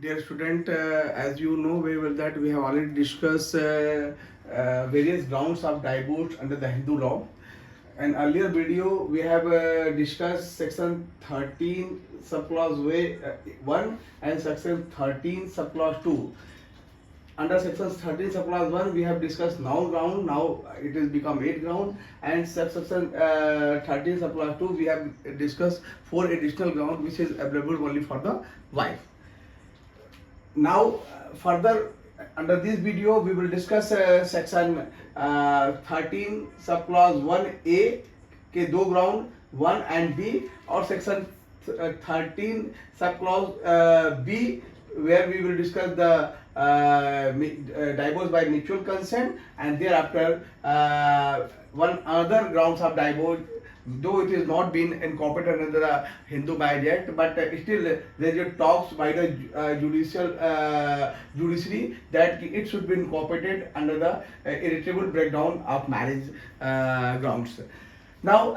Dear student, as you know very well that we have already discussed various grounds of divorce under the Hindu law. In earlier video, we have discussed section 13 subclause 1 and section 13 subclause 2. Under section 13 subclause 1 we have discussed noun ground. Now it has become 8 ground, and section 13 subclause 2 we have discussed 4 additional ground which is available only for the wife. Now further under this video we will discuss section 13 subclause 1a के दो ground 1 and B, और section 13 subclause B where we will discuss the divorce by mutual consent, and thereafter one other grounds of divorce, though it is not been incorporated under the Hindu Marriage Act, but still there is talks by the judiciary that it should be incorporated under the irretrievable breakdown of marriage grounds. Now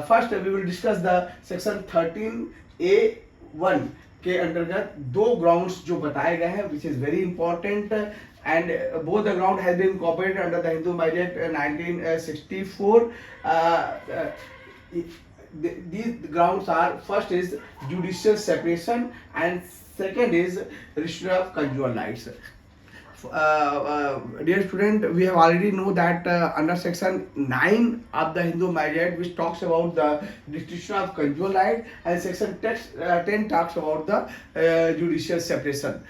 first we will discuss the section 13A1 के अंतर्गत दो grounds जो बताए गए हैं which is very important, and both the ground has been incorporated under the Hindu Marriage Act 1964. These grounds are, first is judicial separation and second is restriction of conjugal rights. Dear student, we have already know that under section 9 of the Hindu Marriage Act, which talks about the restriction of conjugal right, and section 10 talks about the judicial separation.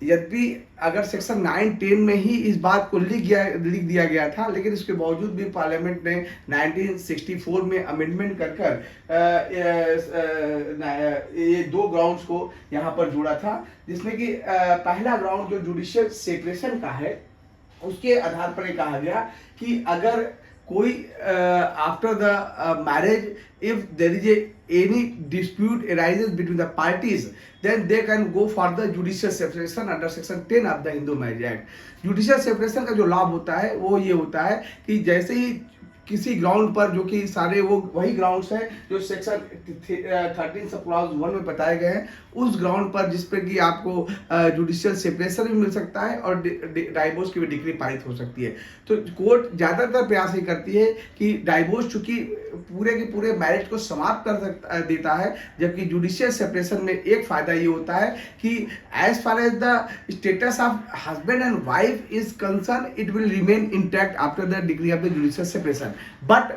यद्यपि अगर section 9-10 में ही इस बात को लिख दिया गया था, लेकिन इसके बावजूद भी पार्लियामेंट ने 1964 में अमेंडमेंट कर ये दो ग्राउंड्स को यहाँ पर जोड़ा था, जिसमें कि पहला ग्राउंड जो जुडिशियल सेपरेशन का है उसके आधार पर ये कहा गया कि अगर कोई after the marriage if there is any dispute arises between the parties, then they can go for the judicial separation under section 10 of the Hindu Marriage Act. Judicial separation का जो लाभ होता है वो ये होता है कि जैसे ही किसी ग्राउंड पर, जो कि सारे वो वही ग्राउंड्स हैं जो सेक्शन 13 सबक्लॉज 1 में बताए गए हैं, उस ग्राउंड पर जिस पे कि आपको जुडिशियल सेपरेशन भी मिल सकता है और डाइवोर्स की भी डिक्री पारित हो सकती है। तो कोर्ट ज़्यादातर प्रयास ये करती है कि डाइवोर्स चूंकि पूरे के पूरे मैरिज को समाप्त कर देता है, जबकि जुडिशियल सेपरेशन में एक फ़ायदा ये होता है कि as far as the status of husband and wife is concern, it will remain intact after the degree of the judicial separation, but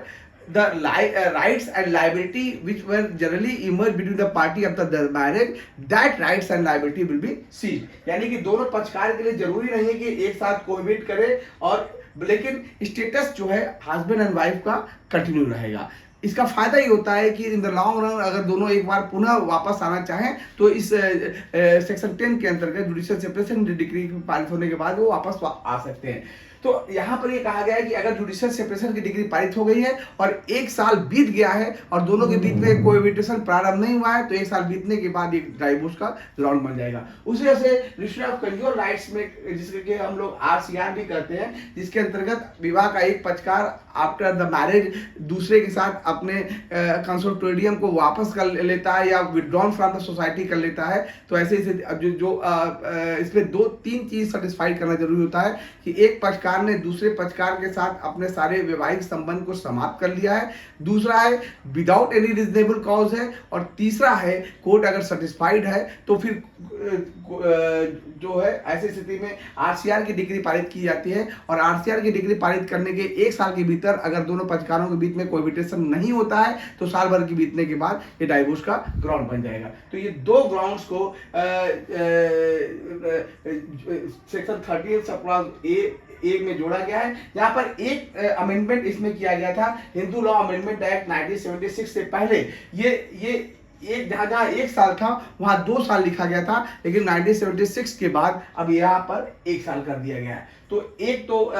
the rights and liability which were generally emerged between the party after the marriage, that rights and liability will be seized. यानी कि दोनों पक्षकार के लिए जरूरी नहीं है कि एक साथ कोहैबिट करे, और लेकिन स्टेटस जो है हस्बैंड एंड वाइफ का कंटिन्यू रहेगा। इसका फायदा ये होता है कि इन द लॉन्ग रन अगर दोनों एक बार पुनः वापस आना चाहें तो इस सेक्शन 10 के अंतर्गत जुडिशियल सेपरेशन डिक्री पारित होने के बाद वो वापस आ सकते हैं। तो यहाँ पर ये कहा गया है कि अगर जुडिशियल सेपरेशन की डिग्री पारित हो गई है और एक साल बीत गया है और दोनों के बीच में कोहैबिटेशन प्रारंभ नहीं हुआ है, तो एक साल बीतने के बाद एक डाइवोर्स का ग्राउंड बन जाएगा। उसी वजह से रिस्ट्रिक्शन ऑफ कंज्यूमर राइट्स में, जिसके हम लोग RCR भी करते हैं, जिसके अंतर्गत विवाह का एक पक्षकार आफ्टर द मैरिज दूसरे के साथ अपने कंसोर्टियम को वापस कर लेता है या विड्रॉन फ्रॉम द सोसाइटी कर लेता है, तो ऐसे इसमें 2-3 चीज सेटिस्फाइड करना जरूरी होता है कि एक पक्षकार ने दूसरे पक्षकार के साथ अपने सारे वैवाहिक संबंध को समाप्त कर लिया है, दूसरा है विदाउट एनी रीजनेबल कॉज है, और तीसरा है कोर्ट अगर सेटिस्फाइड है तो फिर जो है ऐसी स्थिति में RCR की डिग्री पारित की जाती है, और RCR की डिग्री पारित करने के एक साल के भीतर अगर दोनों पक्षकारों के बीच में कोहैबिटेशन नहीं होता है तो साल भर के बीतने के बाद ये डाइवोर्स का ग्राउंड बन जाएगा। तो ये दो ग्राउंड्स को सेक्शन 13 सबक्लॉज ए में जोड़ा गया है। यहाँ पर एक अमेंडमेंट इसमें किया गया था, हिंदू लॉ अमेंडमेंट एक्ट 1976 से पहले ये एक जहाँ एक साल था वहाँ 2 साल लिखा गया था, लेकिन 1976 के बाद अब यहाँ पर 1 साल कर दिया गया है। तो एक तो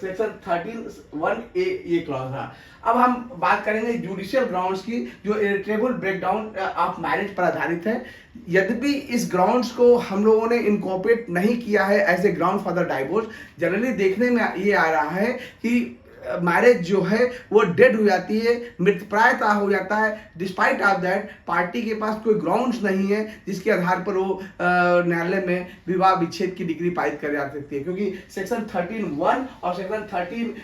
सेक्शन 13(1)(a) ये क्लॉज था। अब हम बात करेंगे जुडिशियल ग्राउंड्स की, जो इरिट्रेबल ब्रेकडाउन ऑफ मैरिज पर आधारित है। यद्यपि इस ग्राउंड्स को हम लोगों ने इनकॉर्पोरेट नहीं किया है as a ground for the divorce, generally देखने में ये आ रहा है कि मैरिज जो है वो डेड हो जाती है, मृतप्रायता हो जाता है, डिस्पाइट ऑफ दैट पार्टी के पास कोई ग्राउंड्स नहीं है जिसके आधार पर वो न्यायालय में विवाह विच्छेद की डिग्री पारित कर जा सकती है, क्योंकि सेक्शन 13(1) और section 13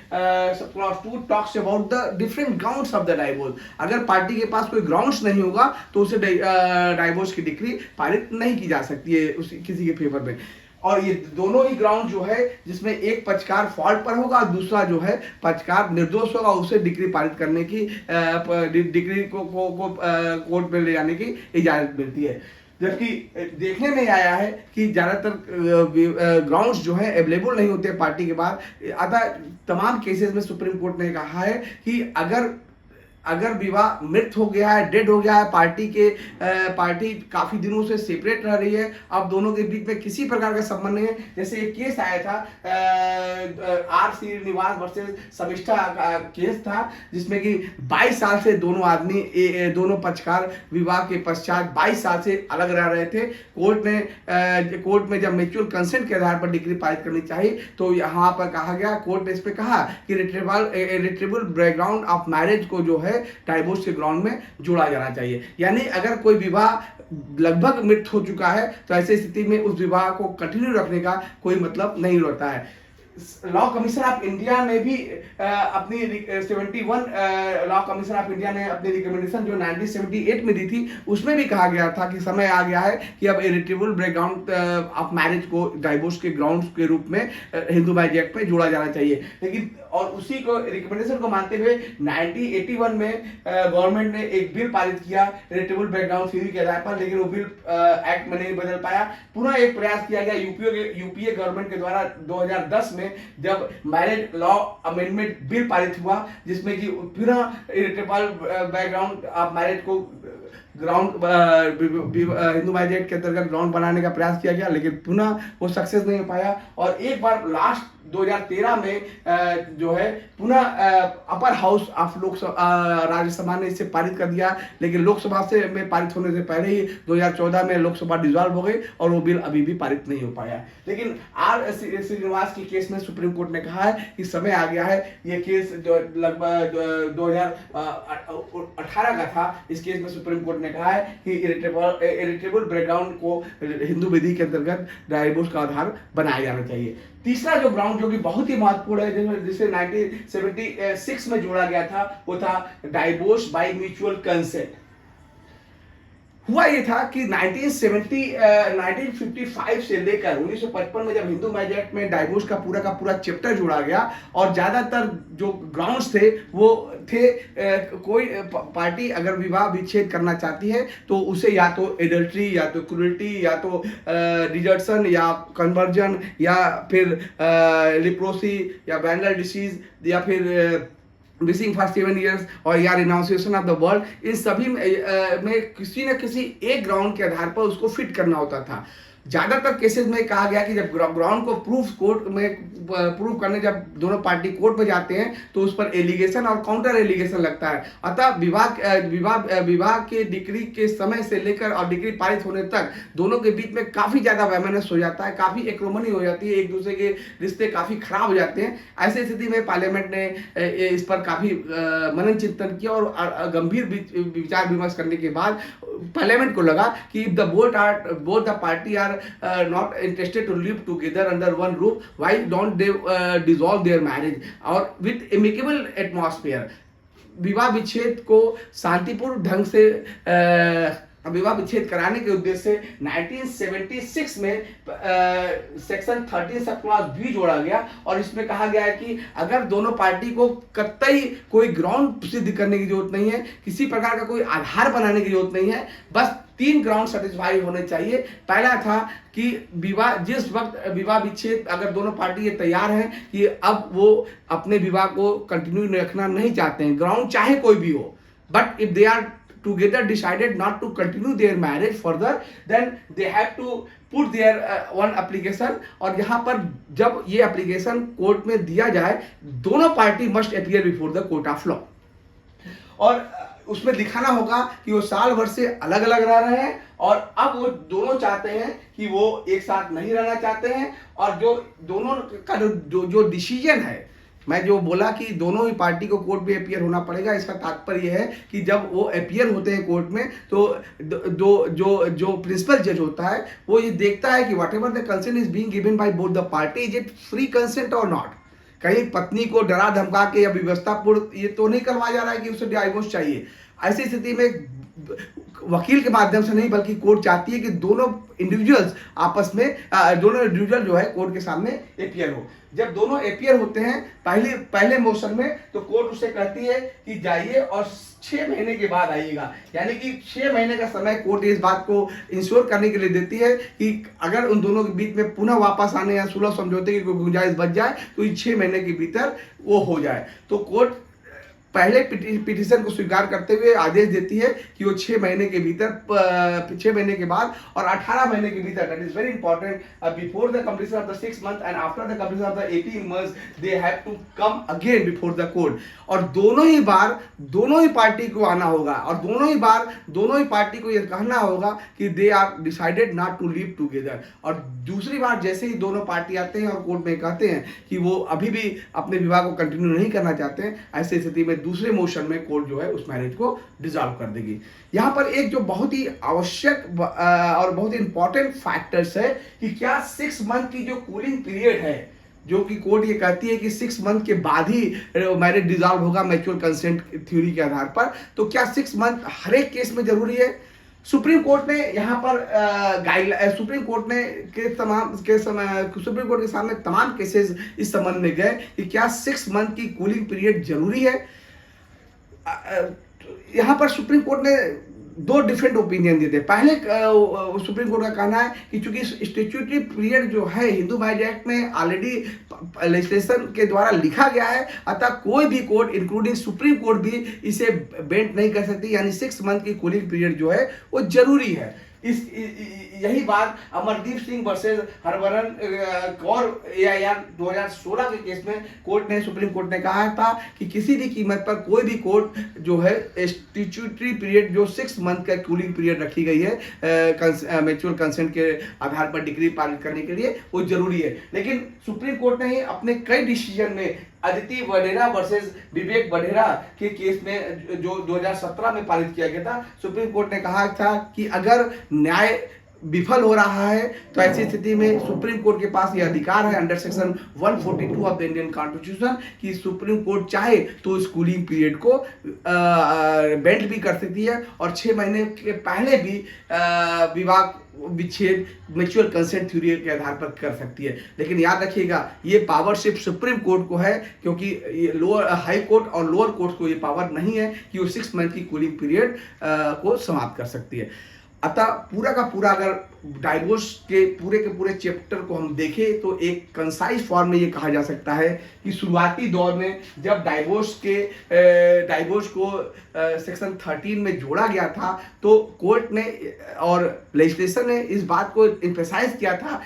clause 2 talks about the different grounds of the divorce. अगर पार्टी के पास कोई ग्राउंड्स नहीं होगा तो उसे डाइवोर्स की डिग्री पारित नहीं की जा सकती है किसी के फेवर में। और ये दोनों ही ग्राउंड जो है जिसमें एक पक्षकार फॉल्ट पर होगा और दूसरा जो है पक्षकार निर्दोष होगा, उसे डिग्री पारित करने की डिग्री को कोर्ट में ले जाने की इजाजत मिलती है। जबकि देखने में आया है कि ज़्यादातर ग्राउंड्स जो है अवेलेबल नहीं होते पार्टी के बाद। अतः तमाम केसेस में सुप्रीम कोर्ट ने कहा है कि अगर विवाह मृत हो गया है, डेड हो गया है, पार्टी काफी दिनों से सेपरेट रह रही है, अब दोनों के बीच में किसी प्रकार का संबंध नहीं है। जैसे एक केस आया था R Srinivas versus Shamishtha case था, जिसमें कि 22 साल से दोनों पक्षकार विवाह के पश्चात 22 साल से अलग रह रहे थे। कोर्ट में जब म्यूचुअल कंसेंट के आधार पर डिग्री पारित करनी चाहिए तो यहाँ पर कहा गया, कोर्ट ने इस पे कहा कि रिट्रीवेबल बैकग्राउंड ऑफ मैरिज को जो है डाइवोर्स के ग्राउंड में जोड़ा जाना चाहिए। यानी अगर कोई विवाह लगभग मृत हो चुका है तो ऐसी स्थिति में उस विवाह को कंटिन्यू रखने का कोई मतलब नहीं रहता है। लॉ कमीशन ऑफ इंडिया ने भी अपनी 71 लॉ कमीशन ऑफ इंडिया ने अपनी रिकमेंडेशन जो 1978 में दी थी उसमें भी कहा गया था कि समय आ गया है कि अब इरिट्रेबल बैकग्राउंड ऑफ मैरिज को डाइवोर्स के ग्राउंड्स के रूप में हिंदू मैरिज एक्ट में जोड़ा जाना चाहिए। लेकिन और उसी को रिकमेंडेशन को मानते हुए 1981 में गवर्नमेंट ने एक बिल पारित किया इरिट्रेबल बैकग्राउंड थ्योरी के आधार पर, लेकिन वो बिल एक्ट में नहीं बदल पाया। पुनः एक प्रयास किया गया यूपीए गवर्नमेंट के द्वारा 2010 में, जब मैरिज लॉ अमेंडमेंट बिल पारित हुआ, जिसमें कि पुनः इरिट्रेबल बैकग्राउंड ऑफ मैरिज को ग्राउंड हिंदू मैरिज एक्ट के अंतर्गत ग्राउंड बनाने का प्रयास किया गया, लेकिन पुनः वो सक्सेस नहीं हो पाया। और एक बार लास्ट 2013 में जो है पुनः upper house of Lok Sabha Rajya Sabha ने इसे पारित कर दिया, लेकिन लोकसभा से में पारित होने से पहले ही 2014 में लोकसभा डिसॉल्व हो गई और वो बिल अभी भी पारित नहीं हो पाया। लेकिन आर श्रीनिवास के केस में सुप्रीम कोर्ट ने कहा है कि समय आ गया है। ये केस लगभग 2018 का था। इस केस में सुप्रीम कोर्ट ने कहा है कि इरिट्रेबल बैकग्राउंड को हिंदू विधि के अंतर्गत डाइवोर्स का आधार बनाया जाना चाहिए। तीसरा जो ग्राउंड जो कि बहुत ही महत्वपूर्ण है, जिसे 1976 में जोड़ा गया था, वो था डाइवोर्स बाय म्यूचुअल कंसेंट। हुआ ये था कि 1955 से लेकर 1955 में जब हिंदू मैरिज एक्ट में डाइवोर्स का पूरा चैप्टर जोड़ा गया और ज्यादातर जो ग्राउंड्स थे वो थे कोई पार्टी अगर विवाह विच्छेद करना चाहती है तो उसे या तो एडल्ट्री या तो क्रूरल्टी या तो डिजर्शन या कन्वर्जन या फिर लिप्रोसी या वैनल डिसीज या फिर मिसिंग फॉर 7 years और या रिनाउंसिएशन ऑफ द वर्ल्ड, इन सभी में किसी न किसी एक ग्राउंड के आधार पर उसको फिट करना होता था। ज्यादातर केसेस में कहा गया कि जब ग्राउंड को प्रूव करने जब दोनों पार्टी कोर्ट में जाते हैं तो उस पर एलिगेशन और काउंटर एलिगेशन लगता है। अतः विवाह के डिग्री के समय से लेकर और डिग्री पारित होने तक दोनों के बीच में काफी ज्यादा वैमनस हो जाता है, काफी एक्रोमनी हो जाती है, एक दूसरे के रिश्ते काफी खराब हो जाते हैं। ऐसी स्थिति में पार्लियामेंट ने इस पर काफी मनन चिंतन किया और गंभीर विचार विमर्श करने के बाद पार्लियामेंट को लगा कि if the both the party are not interested to live together under one roof, why don't they dissolve their marriage or with amicable atmosphere। विवाह विच्छेद को शांतिपूर्ण ढंग से विवाह विच्छेद कराने के उद्देश्य से 1976 में सेक्शन 13 सब क्लॉज भी जोड़ा गया और इसमें कहा गया है कि अगर दोनों पार्टी को कतई कोई ग्राउंड सिद्ध करने की जरूरत नहीं है, किसी प्रकार का कोई आधार बनाने की जरूरत नहीं है, बस 3 ग्राउंड सेटिस्फाई होने चाहिए। पहला था कि जिस वक्त विवाह विच्छेद अगर दोनों पार्टी ये तैयार हैं कि अब वो अपने विवाह को कंटिन्यू रखना नहीं चाहते हैं, ग्राउंड चाहे कोई भी हो, but if they are together decided not to continue their marriage further, then they have to put their one application। और यहाँ पर जब ये एप्लीकेशन कोर्ट में दिया जाए, दोनों party must appear before the court of law और उसमें दिखाना होगा कि वो साल भर से अलग अलग रह रहे हैं और अब वो दोनों चाहते हैं कि वो एक साथ नहीं रहना चाहते हैं और जो दोनों का जो डिसीजन है मैं जो बोला कि दोनों ही पार्टी को कोर्ट में अपियर होना पड़ेगा, इसका तात्पर्य है कि जब वो अपियर होते हैं कोर्ट में तो जो प्रिंसिपल जज होता है वो ये देखता है कि what ever the consent is being given by both the party, is it free consent और नॉट। कहीं पत्नी को डरा धमका के या व्यवस्थापूर्ण ये तो नहीं करवाया जा रहा है कि उसे डाइवोर्स चाहिए। ऐसी स्थिति में वकील के माध्यम से नहीं बल्कि कोर्ट चाहती है कि दोनों इंडिविजुअल्स आपस में दोनों इंडिविजुअल जो है कोर्ट के सामने अपियर हो। जब दोनों अपियर होते हैं पहले मोशन में तो कोर्ट उसे कहती है कि जाइए और 6 महीने के बाद आइएगा, यानी कि 6 महीने का समय कोर्ट इस बात को इंश्योर करने के लिए देती है कि अगर उन दोनों के बीच में पुनः वापस आने या सुलह समझौते की कोई गुंजाइश बच जाए तो इस 6 महीने के भीतर वो हो जाए। तो कोर्ट पहले पिटीशन को स्वीकार करते हुए आदेश देती है कि वो 6 महीने के भीतर 6 महीने के बाद और 18 महीने के भीतर, that is very important, before the completion of the 6 month and after the completion of the 18 months they have to come again before the court. और दोनों ही बार दोनों ही पार्टी को आना होगा और दोनों ही बार दोनों ही पार्टी को यह कहना होगा कि they are decided not to live together. और दूसरी बार जैसे ही दोनों पार्टी आते हैं और कोर्ट में कहते हैं कि वो अभी भी अपने विवाह को कंटिन्यू नहीं करना चाहते हैं, ऐसी स्थिति में दूसरे मोशन में कोर्ट जो है उस मैरिज को डिसॉल्व कर देगी। यहां पर एक जो बहुत ही आवश्यक और बहुत ही इंपॉर्टेंट फैक्टर्स है कि क्या 6 मंथ की जो कूलिंग पीरियड है, जो कि कोर्ट ये कहती है कि 6 मंथ के बाद ही मैरिज डिसॉल्व होगा म्यूचुअल कंसेंट थ्योरी के आधार पर, तो क्या 6 मंथ हर एक केस में जरूरी है? सुप्रीम कोर्ट ने यहाँ पर सुप्रीम कोर्ट के सामने तमाम केसेस इस संबंध में गए कि क्या 6 मंथ की कूलिंग पीरियड जरूरी है। यहाँ पर सुप्रीम कोर्ट ने 2 डिफरेंट ओपिनियन दिए थे। पहले सुप्रीम कोर्ट का कहना है कि चूंकि स्टैट्यूटरी पीरियड जो है हिंदू मैरिज एक्ट में ऑलरेडी लेजिस्लेशन के द्वारा लिखा गया है, अतः कोई भी कोर्ट इंक्लूडिंग सुप्रीम कोर्ट भी इसे बेंट नहीं कर सकती, यानी 6 मंथ की कूलिंग पीरियड जो है वो जरूरी है। यही बात अमरदीप सिंह वर्सेस हरभरन कौर AIR 2016 के केस में सुप्रीम कोर्ट ने कहा था कि किसी भी कीमत पर कोई भी कोर्ट जो है स्टैट्यूटरी पीरियड जो 6 मंथ का कूलिंग पीरियड रखी गई है म्यूचुअल कंसेंट के आधार पर डिग्री पारित करने के लिए वो जरूरी है। लेकिन सुप्रीम कोर्ट ने ही अपने कई डिसीजन में अदिति वडेरा वर्सेस विवेक वडेरा के केस में जो 2017 में पारित किया गया था, सुप्रीम कोर्ट ने कहा था कि अगर न्याय विफल हो रहा है तो ऐसी स्थिति में सुप्रीम कोर्ट के पास यह अधिकार है under section 142 of the Indian constitution कि सुप्रीम कोर्ट चाहे तो इस कूलिंग पीरियड को बेंड भी कर सकती है और 6 महीने के पहले भी विवाह विच्छेद म्यूचुअल कंसेंट थ्योरी के आधार पर कर सकती है। लेकिन याद रखिएगा ये पावर सिर्फ सुप्रीम कोर्ट को है, क्योंकि ये लोअर हाई कोर्ट और लोअर कोर्ट को ये पावर नहीं है कि वो 6 मंथ की कूलिंग पीरियड को समाप्त कर सकती है। अतः पूरा का पूरा अगर डाइवोर्स के पूरे चैप्टर को हम देखें तो एक कंसाइज फॉर्म में ये कहा जा सकता है कि शुरुआती दौर में जब डाइवोर्स को सेक्शन 13 में जोड़ा गया था तो कोर्ट ने और लेजिस्लेशन ने इस बात को एम्फसाइज किया था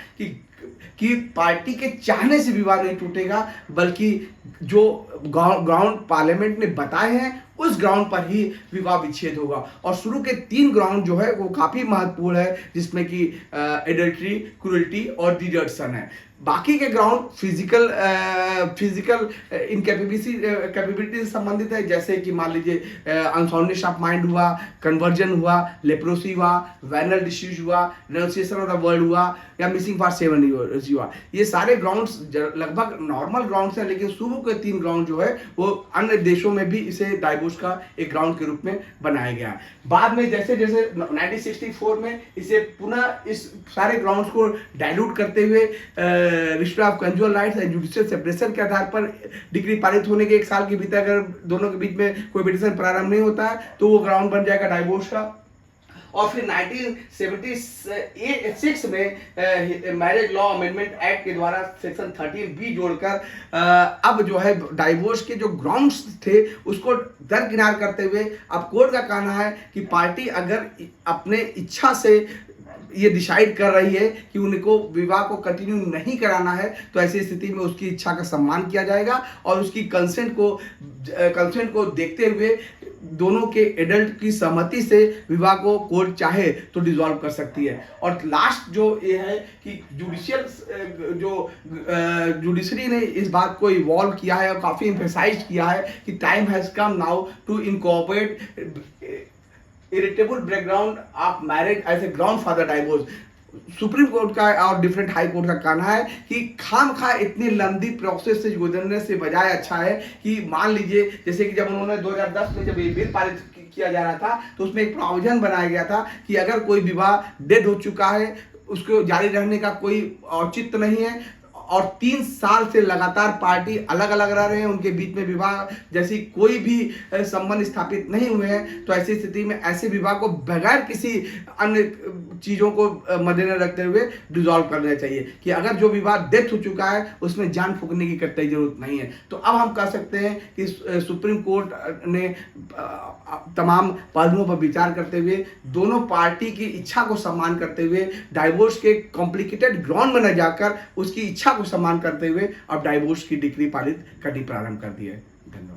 कि पार्टी के चाहने से विवाह नहीं टूटेगा, बल्कि जो ग्राउंड पार्लियामेंट ने बताए हैं उस ग्राउंड पर ही विवाह विच्छेद होगा। और शुरू के 3 ग्राउंड जो है वो काफी महत्वपूर्ण है, जिसमें कि एडल्ट्री, क्रूरल्टी और डिजर्शन है। बाकी के ग्राउंड फिजिकल इनकैपेबिलिटी से संबंधित है, जैसे कि मान लीजिए अनसाउंडनेस ऑफ माइंड हुआ, कन्वर्जन हुआ, लेप्रोसी हुआ, वेनल डिसीज हुआ, रेनुंसिएशन ऑफ द वर्ड हुआ या मिसिंग फॉर 7 ईयर्स हुआ। ये सारे ग्राउंड्स लगभग नॉर्मल ग्राउंड्स हैं, लेकिन शुरू के 3 ग्राउंड जो है वो अन्य देशों में भी इसे डाइवोर्स का एक ग्राउंड के रूप में बनाया गया। बाद में जैसे 1964 में इसे पुनः इस सारे ग्राउंड्स को डाइल्यूट करते हुए restriction of conjugal rights and judicial separation के आधार पर डिग्री पारित होने के 1 साल के भीतर अगर दोनों के बीच में कोई पिटीशन प्रारंभ नहीं होता है तो वो ग्राउंड बन जाएगा डाइवोर्स का। और फिर 1976 में मैरिज लॉ अमेंडमेंट एक्ट के द्वारा सेक्शन 13B जोड़कर अब जो है डाइवोर्स के जो ग्राउंड्स थे उसको दरकिनार करते हुए अब कोर्ट का कहना है कि पार्टी अगर अपने इच्छा से ये डिसाइड कर रही है कि उनको विवाह को कंटिन्यू नहीं कराना है तो ऐसी स्थिति में उसकी इच्छा का सम्मान किया जाएगा और उसकी कंसेंट को देखते हुए दोनों के एडल्ट की सहमति से विवाह को कोर्ट चाहे तो डिसॉल्व कर सकती है। और लास्ट जो ये है कि जुडिशरी ने इस बात को इवॉल्व किया है और काफ़ी इम्फेसाइज किया है कि time has come now to incorporate irritable background of marriage as a ground for the divorce. Supreme court का और डिफरेंट हाई कोर्ट का कहना है कि खामखा इतनी लंबी प्रोसेस से गुजरने से बजाय अच्छा है कि मान लीजिए जैसे कि जब उन्होंने 2010 में जब ये बिल पारित किया जा रहा था तो उसमें एक प्रोविजन बनाया गया था कि अगर कोई विवाह डेड हो चुका है उसको जारी रहने का कोई औचित्य नहीं है और 3 साल से लगातार पार्टी अलग अलग रह रहे हैं, उनके बीच में विवाह जैसी कोई भी संबंध स्थापित नहीं हुए हैं, तो ऐसी स्थिति में ऐसे विवाह को बगैर किसी अन्य चीज़ों को मद्देनजर रखते हुए डिसॉल्व करना चाहिए कि अगर जो विवाह डेथ हो चुका है उसमें जान फूकने की कतई जरूरत नहीं है। तो अब हम कह सकते हैं कि सुप्रीम कोर्ट ने तमाम पहलुओं पर विचार करते हुए दोनों पार्टी की इच्छा को सम्मान करते हुए डाइवोर्स के कॉम्प्लिकेटेड ग्राउंड में न जाकर उसकी इच्छा को सम्मान करते हुए अब डाइवोर्स की डिक्री पारित करनी प्रारंभ कर दी है। धन्यवाद।